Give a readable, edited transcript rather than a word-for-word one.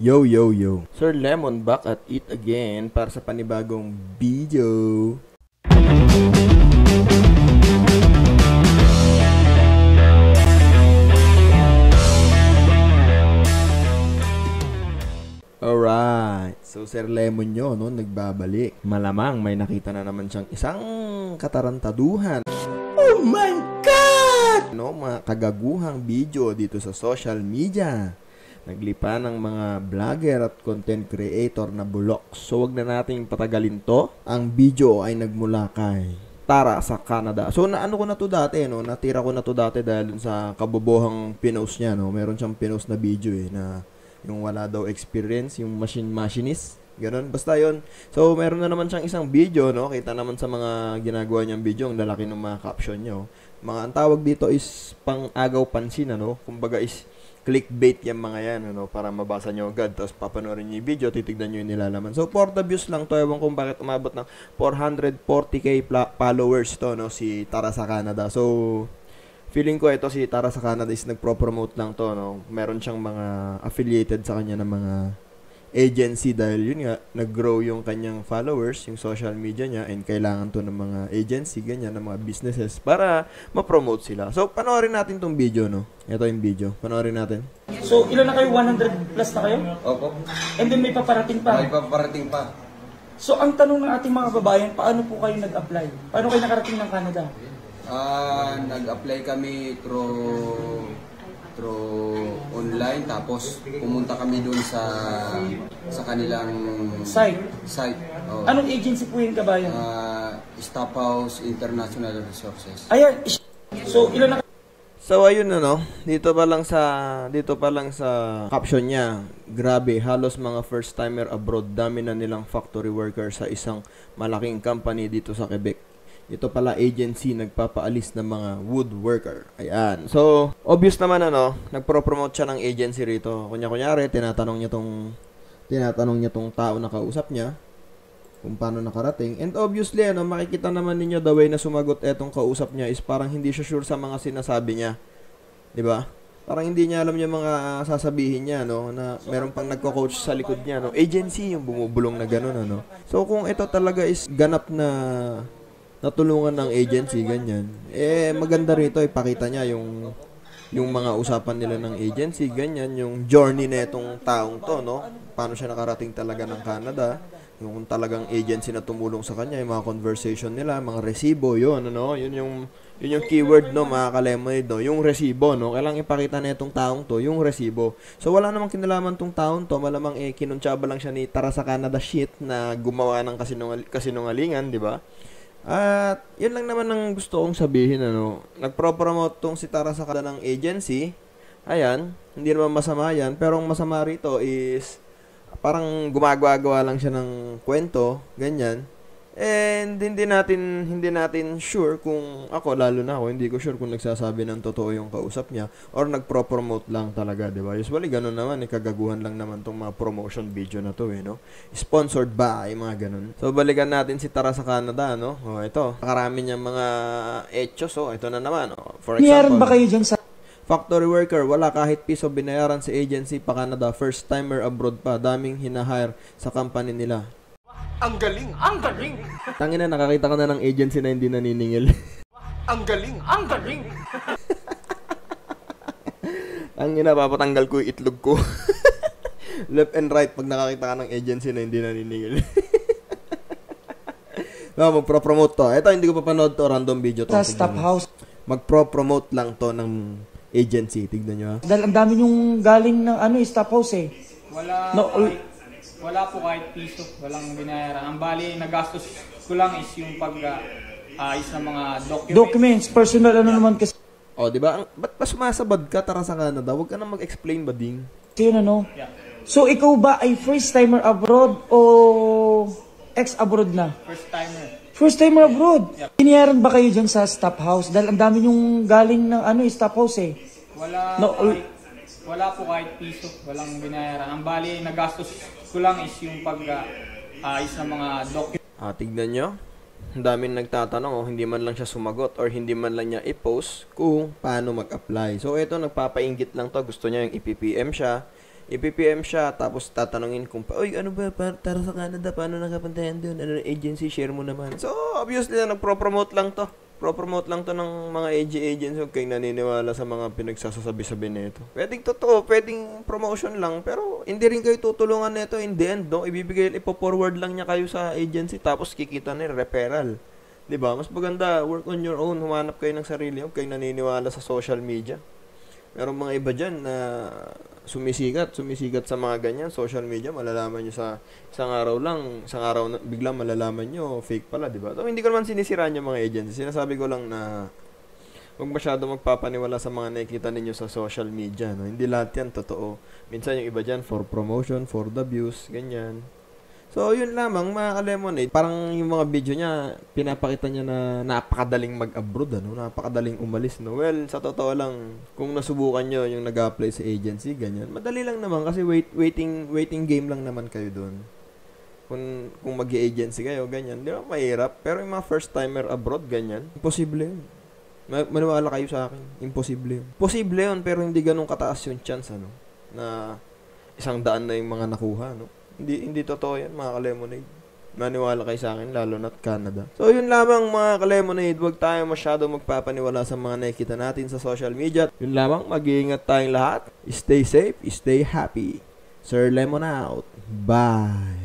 Yo, yo, yo. Sir Lemon back at it again para sa panibagong video. Alright. So, Sir Lemon nyo, no, nagbabalik. Malamang may nakita na naman siyang isang katarantaduhan. Oh my God! No, mga kagaguhang video dito sa social media. Naglipa ng mga vlogger at content creator na bulok. So, wag na nating patagalin to. Ang video ay nagmula kay Tara sa Canada. So, naano ko na to dati, no? Natira ko na to dati dahil sa kabobohang pinost niya, no? Meron siyang pinost na video, na yung wala daw experience, yung machinist. Ganun. Basta yon. So, meron na naman siyang isang video, no? Kita naman sa mga ginagawa niyang video, ang lalaki ng mga caption niyo. Ang tawag dito is pang-agaw pansin, ano? Kumbaga is clickbait yung mga yan, ano, para mabasa nyo agad, tapos papanoorin nyo yung video, titignan nyo yung nilalaman. So, for the views lang to, ewan kung bakit umabot ng 440k followers to, no, si Tara sa Canada. So, feeling ko ito si Tara sa Canada is nagpro-promote lang to, no. Meron siyang mga affiliated sa kanya ng mga agency dahil yun nga, nag-grow yung kanyang followers, yung social media niya, and kailangan to ng mga agency, ganyan, ng mga businesses para ma-promote sila. So, panoorin natin tong video, no? Ito yung video. Panoorin natin. So, ilan na kayo? 100 plus na kayo? Opo. And then may paparating pa? May paparating pa. So, ang tanong ng ating mga babayan, paano po kayo nag-apply? Paano kayo nakarating ng Canada? Nag-apply kami through online, tapos pumunta kami doon sa kanilang Site? Oh. Anong agency po yung kabayan? Staff House International Resources. Ayan. So, ilan na kayo? So, ayun na, no? Dito pa lang sa caption niya, grabe, halos mga first-timer abroad, dami na nilang factory worker sa isang malaking company dito sa Quebec. Ito pala agency nagpapaalis ng mga woodworker. Ayan. So, obvious naman, ano, nagpro-promote siya ng agency rito. Kunyari, tinatanong niya tong tao na kausap niya kung paano nakarating. And obviously, ano, makikita naman ninyo the way na sumagot etong kausap niya is parang hindi siya sure sa mga sinasabi niya. 'Di ba? Parang hindi niya alam yung mga sasabihin niya, no, na meron pang nagko-coach sa likod niya, no. Agency yung bumubulong na gano'n, ano. So, kung ito talaga is ganap na natulungan ng agency, ganyan, maganda rito, ipakita niya yung mga usapan nila ng agency, ganyan, yung journey na itong taong to, no, paano siya nakarating talaga ng Canada, yung talagang agency na tumulong sa kanya, yung mga conversation nila, mga resibo, yun, ano, yun yung keyword, no, mga kalemoy, no, yung resibo, no, kailangang ipakita na itong taong to, yung resibo. So, wala namang kinalaman tong taong to, malamang kinuntsaba lang siya ni Tara sa Canada shit na gumawa ng kasinungalingan, di ba? At yun lang naman ang gusto kong sabihin, ano. Nagpro-promote tong si Tara sa Canada ng agency. Ayan, hindi naman masama yan. Pero ang masama rito is parang gumagawa lang siya ng kwento, ganyan. And hindi natin sure kung lalo na ako, hindi ko sure kung nagsasabi ng totoo yung kausap niya or nagpro-promote lang talaga, di ba? Usually ganun naman, kagaguhan lang naman tong mga promotion video na to, no? Sponsored by, mga ganun. So balikan natin si Tara sa Canada, no? Oh, ito. Karami niyang mga etchos, ito na naman, oh. For example, Niyaran ba kayo dyan sa... Factory worker, wala kahit piso binayaran sa agency pa Canada, first timer abroad pa, daming hinahire sa company nila. Ang galing! Ang galing! Tangina, nakakita ka na ng agency na hindi naniningil. Ang galing! Ang galing! Tangina, papatanggal ko yung itlog ko. Left and right pag nakakita ka ng agency na hindi naniningil. Magpro-promote to. Ito, hindi ko papanood to. Random video to. Sa Staff House? Magpro-promote lang to ng agency. Tignan nyo, ha? Dahil ang dami yung galing ng Staff House, eh. Wala po kahit piso, walang binayaran. Ang bali, nagastos ko lang is yung pag-ayos ng mga documents, personal naman kasi. Oh, di ba? Ba't pa sumasabad ka, Tara sa Canada? Huwag ka na mag-explain ba, ding? Yun, ano? Yeah. So, ikaw ba ay first timer abroad o ex-abroad na? First timer. First timer abroad? Yeah. Iniyaran ba kayo dyan sa Staff House? Dahil ang dami yung galing ng Staff House, eh. Wala po kahit piso, walang binayaran. Ang bali, nagastos ko lang is yung pag-ayos ng mga documents. Tignan nyo. Ang daming nagtatanong, hindi man lang siya sumagot or hindi man lang niya i-post kung paano mag-apply. So, ito, nagpapainggit lang to. Gusto niya yung i-PPM siya. I-PPM siya, tapos tatanungin kung, oy, ano ba, tara sa Canada, paano nakapuntahan doon? Ano agency, share mo naman. So, obviously, nagpro-promote lang to. Pro-promote lang to ng mga agency. Huwag kayong naniniwala sa mga pinagsasabi-sabi nito. Pwedeng totoo, pwedeng promotion lang, pero hindi rin kayo tutulungan nito in the end, no? Ipo-forward lang niya kayo sa agency, tapos kikita na referral. 'Di ba? Mas maganda, work on your own, humanap kayo ng sarili, huwag kayong naniniwala sa social media. Merong mga iba dyan na sumisikat sa mga ganyan, social media, malalaman nyo sa isang araw biglang malalaman nyo, fake pala, di ba? So, hindi ko naman sinisiraan yung mga agency. Sinasabi ko lang na huwag masyado magpapaniwala sa mga nakikita ninyo sa social media, no? Hindi lahat yan totoo. Minsan yung iba dyan, for promotion, for the views, ganyan. So, yun lamang, mga ka-Lemonade. Parang yung mga video niya, pinapakita niya na napakadaling mag-abroad, ano? Napakadaling umalis, no? Well, sa totoo lang, kung nasubukan nyo yung nag-apply sa agency, ganyan, madali lang naman kasi waiting game lang naman kayo doon. Kung mag-agency kayo, ganyan, di ba mahirap? Pero yung mga first-timer abroad, ganyan, imposible yun. Maniwala kayo sa akin, imposible yun. Posible yun, pero hindi ganun kataas yung chance, ano? Na 100 na yung mga nakuha, no? Hindi totoo yan, mga ka-Lemonade. Maniwala kayo sa akin, lalo na't Canada. So, yun lamang, mga ka-Lemonade. Huwag tayo masyado magpapaniwala sa mga nakikita natin sa social media. Yun lamang, mag-iingat tayong lahat. Stay safe, stay happy. Sir Lemon out. Bye.